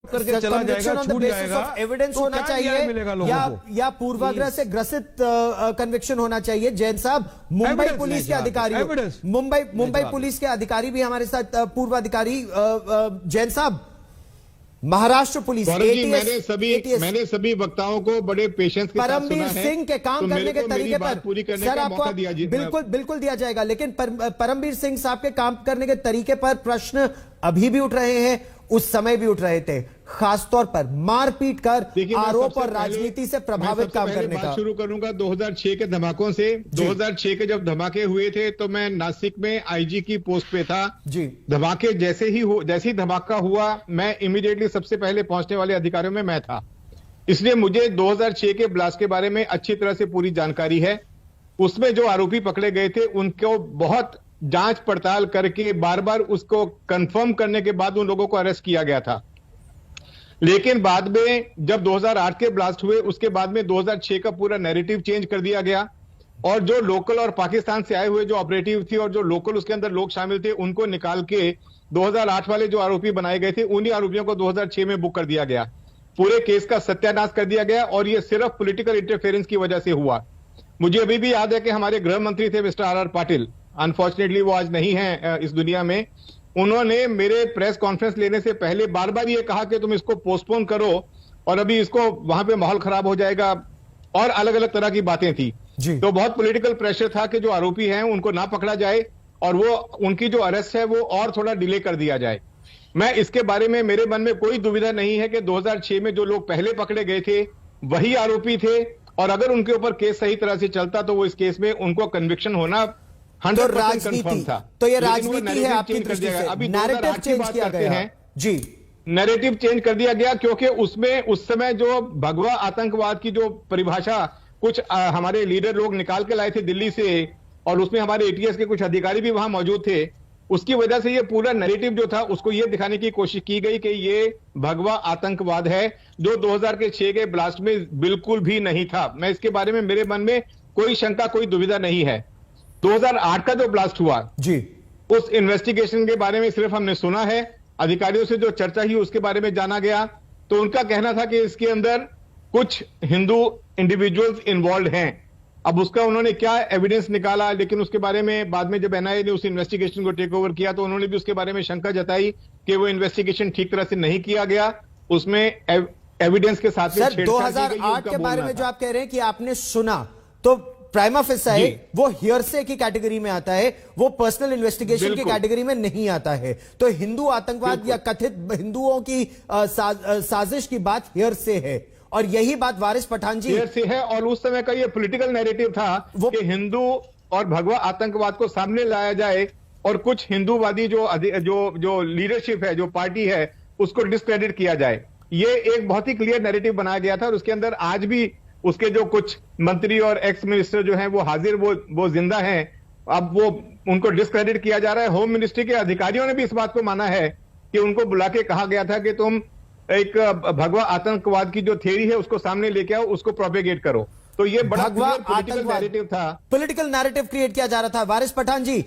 करके चला जाएगा, छूट जाएगा, एविडेंस तो होना क्या चाहिए न्याय मिलेगा लोगों को? या पूर्वाग्रह से ग्रसित कन्विक्शन होना चाहिए। जैन साहब, मुंबई पुलिस के अधिकारी, मुंबई पुलिस के अधिकारी भी हमारे साथ, पूर्व अधिकारी जैन साहब, महाराष्ट्र पुलिस, मैंने सभी वक्ताओं को बड़े पेशेंस के साथ सुना है। परमबीर सिंह के काम करने के तरीके पर पूरी करने सर का आपको मौका दिया बिल्कुल दिया जाएगा, लेकिन परमबीर सिंह साहब के काम करने के तरीके पर प्रश्न अभी भी उठ रहे हैं, उस समय भी उठ रहे थे, खासतौर पर मारपीट कर आरोप और राजनीति से प्रभावित काम करने का। शुरू करूंगा 2006 के धमाकों से। 2006 के जब धमाके हुए थे तो मैं नासिक में आईजी की पोस्ट पे था जी। धमाके जैसे ही धमाका हुआ, मैं इमीडिएटली सबसे पहले पहुंचने वाले अधिकारियों में मैं था, इसलिए मुझे 2006 के ब्लास्ट के बारे में अच्छी तरह से पूरी जानकारी है। उसमें जो आरोपी पकड़े गए थे उनको बहुत जांच पड़ताल करके बार बार उसको कंफर्म करने के बाद उन लोगों को अरेस्ट किया गया था। लेकिन बाद में जब 2008 के ब्लास्ट हुए उसके बाद में 2006 का पूरा नैरेटिव चेंज कर दिया गया और जो लोकल और पाकिस्तान से आए हुए जो ऑपरेटिव थी और जो लोकल उसके अंदर लोग शामिल थे उनको निकाल के 2008 वाले जो आरोपी बनाए गए थे उन्हीं आरोपियों को 2006 में बुक कर दिया गया। पूरे केस का सत्यानाश कर दिया गया और यह सिर्फ पॉलिटिकल इंटरफेरेंस की वजह से हुआ। मुझे अभी भी याद है कि हमारे गृह मंत्री थे मिस्टर आर पाटिल, अनफॉर्चुनेटली वो आज नहीं है इस दुनिया में। उन्होंने मेरे प्रेस कॉन्फ्रेंस लेने से पहले बार बार ये कहा कि तुम इसको पोस्टपोन करो और अभी इसको वहां पे माहौल खराब हो जाएगा और अलग अलग तरह की बातें थी। तो बहुत पॉलिटिकल प्रेशर था कि जो आरोपी हैं उनको ना पकड़ा जाए और वो उनकी जो अरेस्ट है वो और थोड़ा डिले कर दिया जाए। मैं इसके बारे में, मेरे मन में कोई दुविधा नहीं है कि 2006 में जो लोग पहले पकड़े गए थे वही आरोपी थे और अगर उनके ऊपर केस सही तरह से चलता तो वो इस केस में उनको कन्विक्शन होना 100% कंफर्म था। तो ये राजनीति है आपकी दृष्टि से, अभी नैरेटिव चेंज किया गया है जी, नैरेटिव चेंज कर दिया गया क्योंकि उसमें उस समय जो भगवा आतंकवाद की जो परिभाषा कुछ हमारे लीडर लोग निकाल के लाए थे दिल्ली से और उसमें हमारे एटीएस के कुछ अधिकारी भी वहां मौजूद थे, उसकी वजह से ये पूरा नैरेटिव जो था उसको ये दिखाने की कोशिश की गई कि ये भगवा आतंकवाद है जो 2006 के ब्लास्ट में बिल्कुल भी नहीं था। मैं इसके बारे में, मेरे मन में कोई शंका कोई दुविधा नहीं है। 2008 का जो ब्लास्ट हुआ जी, उस इन्वेस्टिगेशन के बारे में सिर्फ हमने सुना है, अधिकारियों से जो चर्चा हुई उसके बारे में जाना गया तो उनका कहना था कि इसके अंदर कुछ हिंदू इंडिविजुअल्स इन्वॉल्व हैं। अब उसका उन्होंने क्या एविडेंस निकाला, लेकिन उसके बारे में बाद में जब एनआईए ने उस इन्वेस्टिगेशन को टेक ओवर किया तो उन्होंने भी उसके बारे में शंका जताई कि वो इन्वेस्टिगेशन ठीक तरह से नहीं किया गया, उसमें एविडेंस के साथ। सर 2008 के बारे में जो आप कह रहे हैं कि आपने सुना, तो प्राइमा फेसाई वो हियरसे की कैटेगरी में आता है, वो पर्सनल इन्वेस्टिगेशन की कैटेगरी में नहीं आता है। तो हिंदू आतंकवाद या कथित हिंदुओं की साजिश की बात हियरसे है और यही बात वारिस पठान जी हियरसे है। और उस समय का ये पॉलिटिकल नैरेटिव था वो कि हिंदू और भगवा आतंकवाद को सामने लाया जाए और कुछ हिंदूवादी जो लीडरशिप है, जो पार्टी है, उसको डिस्क्रेडिट किया जाए। ये एक बहुत ही क्लियर नैरेटिव बनाया गया था और उसके अंदर आज भी उसके जो कुछ मंत्री और एक्स मिनिस्टर जो हैं वो हाजिर, वो जिंदा हैं। अब वो उनको डिस्क्रेडिट किया जा रहा है। होम मिनिस्ट्री के अधिकारियों ने भी इस बात को माना है कि उनको बुला के कहा गया था कि तुम एक भगवा आतंकवाद की जो थ्योरी है उसको सामने लेके आओ, उसको प्रोपेगेट करो। तो ये बड़ा पॉलिटिकल नैरेटिव था, पॉलिटिकल नैरेटिव क्रिएट किया जा रहा था। वारिस पठान जी,